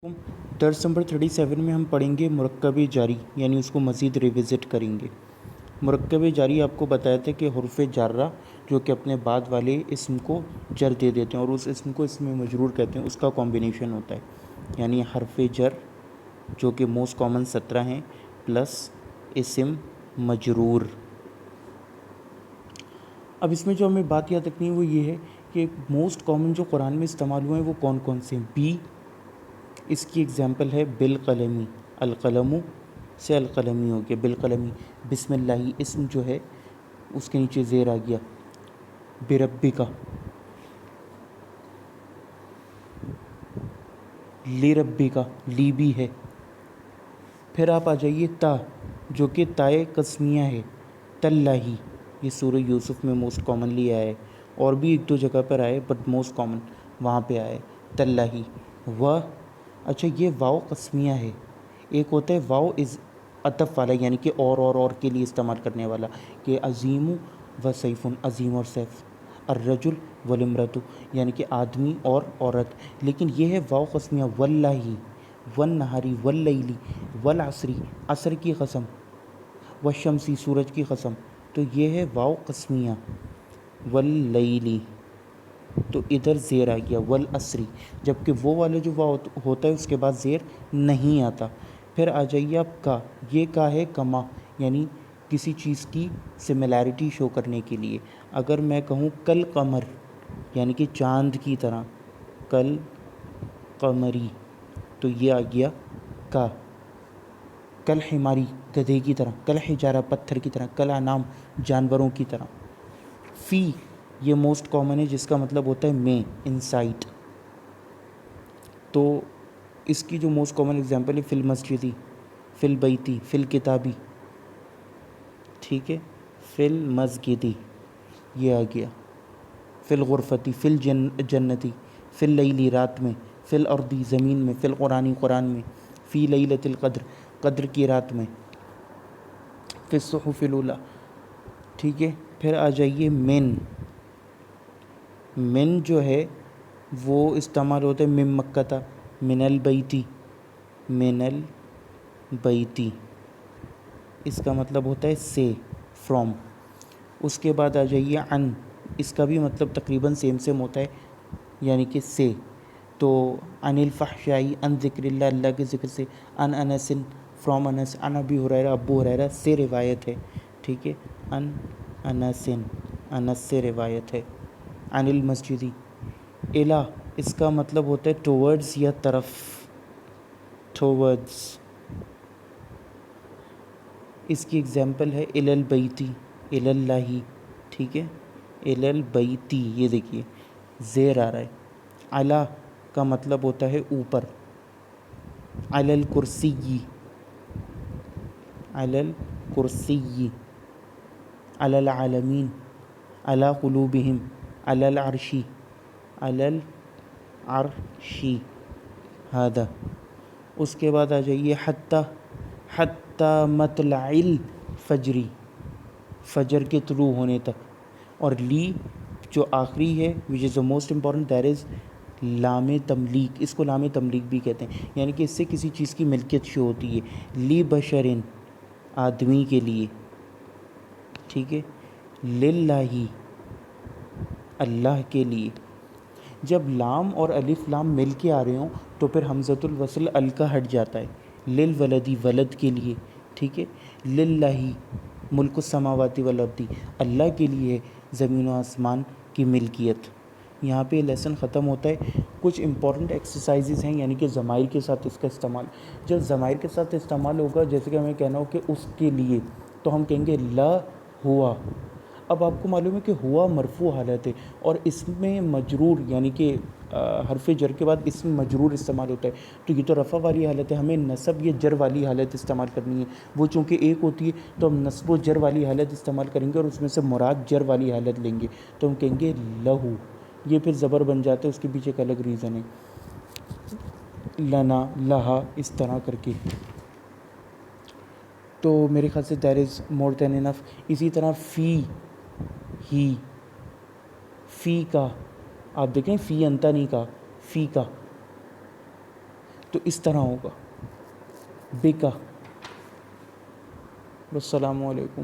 درس نمبر 37 میں ہم پڑھیں گے مرکب جاری، یعنی اس کو مزید ریوزٹ کریں گے۔ مرکب جاری آپ کو بتایا تھا کہ حرف جارہ جو کہ اپنے بعد والے اسم کو جر دے دیتے ہیں اور اس اسم کو اسم مجرور کہتے ہیں، اس کا کمبینیشن ہوتا ہے، یعنی حرف جر جو کہ موسٹ کامن 17 ہیں پلس اسم مجرور۔ اب اس میں جو ہمیں بات یاد رکھنی ہے وہ یہ ہے کہ موسٹ کامن جو قرآن میں استعمال ہوئے ہیں وہ کون کون سے ہیں۔ بی، اس کی اگزامپل ہے بالقلمی، القلم سے القلمی ہو گیا بالقلمی۔ بسم اللہ اسم جو ہے اس کے نیچے زیر آ گیا۔ بربک، لربک، لی بھی ہے۔ پھر آپ آ جائیے تا، جو کہ تائے قسمیہ ہے، تاللہ، یہ سورہ یوسف میں موسٹ کامنلی آیا ہے، اور بھی ایک دو جگہ پر آئے بٹ موسٹ کامن وہاں پہ آئے تاللہ۔ و، اچھا یہ واو قسمیہ ہے، ایک ہوتا ہے واو از عطف والا، یعنی کہ اور کے لیے استعمال کرنے والا، کہ عظیم و سیف، عظیم اور سیف، الرجل والامرأۃ، یعنی کہ آدمی اور عورت۔ لیکن یہ ہے واو قسمیہ، واللہ، والنہاری، واللیلی، والعصری، عصر کی قسم، والشمسی، سورج کی قسم، تو یہ ہے واو قسمیہ، واللیلی، تو ادھر زیر آ گیا، والعصری، جبکہ وہ والا جو واو ہوتا ہے اس کے بعد زیر نہیں آتا۔ پھر آ جائیے آپ کا، یہ کا ہے کما، یعنی کسی چیز کی سملیرٹی شو کرنے کے لیے۔ اگر میں کہوں کل قمر، یعنی کہ چاند کی طرح، کل قمری، تو یہ آ گیا کا۔ کل حماری، گدھے کی طرح، کل حجارہ، پتھر کی طرح، کل انعام، جانوروں کی طرح۔ فی، یہ موسٹ کامن ہے جس کا مطلب ہوتا ہے میں، انسائٹ، تو اس کی جو موسٹ کامن اگزامپل ہے فی المسجدی، فی البیتی، فی الکتابی، ٹھیک ہے، فی المسجدی، یہ آ گیا۔ فی الغرفتی، فی الجنتی، فی اللیلی، رات میں، فی الارضی، زمین میں، فی القرآنی، قرآن میں، فی لیلۃ القدر، قدر کی رات میں، فی الصحف الاولی، ٹھیک ہے۔ پھر آ جائیے من، من جو ہے وہ استعمال ہوتا ہے من مکہ، من البیتی، من البیتی، اس کا مطلب ہوتا ہے سے، فرام۔ اس کے بعد آ جائیے عن، اس کا بھی مطلب تقریباً سیم ہوتا ہے، یعنی کہ سے، تو عن الفحشاء، عن ذکر اللہ، اللہ کے ذکر سے، عن انس، فرام انس، عن ابی ہریرہ، ابو ہریرہ سے روایت ہے، ٹھیک ہے، عن انس، انس سے روایت ہے۔ عن المسجدی، الی، اس کا مطلب ہوتا ہے ٹورڈز یا طرف، ٹورڈز، اس کی اگزامپل ہے الی البیتی، الی اللہ، ٹھیک ہے، الی البیتی، یہ دیکھیے زیر آ رہا ہے۔ علی کا مطلب ہوتا ہے اوپر، علی الکرسی، علی الکرسی، علی العالمین، علی قلوبہم، علی العرش، علی العرش، ہذا۔ اس کے بعد آ جائیے حتی، حتی مطلع الفجر، فجر کے طلوع ہونے تک، اور لی جو آخری ہے which is the most important that is لام تملیک، اس کو لام تملیک بھی کہتے ہیں، یعنی کہ اس سے کسی چیز کی ملکیت شو ہوتی ہے۔ لی بشرن، آدمی کے لیے، ٹھیک ہے، للہ، اللہ کے لیے۔ جب لام اور الف لام مل کے آ رہے ہوں تو پھر حمزۃ الوصل ال کا ہٹ جاتا ہے۔ للولدی، ولد کے لیے، ٹھیک ہے، للہ ملک السماوات والارض، اللہ کے لیے زمین و آسمان کی ملکیت۔ یہاں پہ لیسن ختم ہوتا ہے۔ کچھ امپورٹنٹ ایکسرسائزز ہیں، یعنی کہ ضمائر کے ساتھ اس کا استعمال، جب ضمائر کے ساتھ استعمال ہوگا، جیسے کہ ہمیں کہنا ہو کہ اس کے لیے، تو ہم کہیں گے لا ہوا۔ اب آپ کو معلوم ہے کہ ہوا مرفوع حالت ہے، اور اس میں مجرور، یعنی کہ حرف جر کے بعد اسم مجرور استعمال ہوتا ہے، تو یہ تو رفع والی حالت ہے، ہمیں نصب یا جر والی حالت استعمال کرنی ہے۔ وہ چونکہ ایک ہوتی ہے تو ہم نصب و جر والی حالت استعمال کریں گے، اور اس میں سے مراد جر والی حالت لیں گے، تو ہم کہیں گے لہو۔ یہ پھر زبر بن جاتا ہے، اس کے پیچھے ایک الگ ریزن ہے، لنا، لہا، اس طرح کر کے۔ تو میرے خیال سے دیٹ از مور دین انف۔ اسی طرح فی، ہی، فی کا، آپ دیکھیں فی انتا نہیں کا، فی کا، تو اس طرح ہوگا، بکا۔ السلام علیکم۔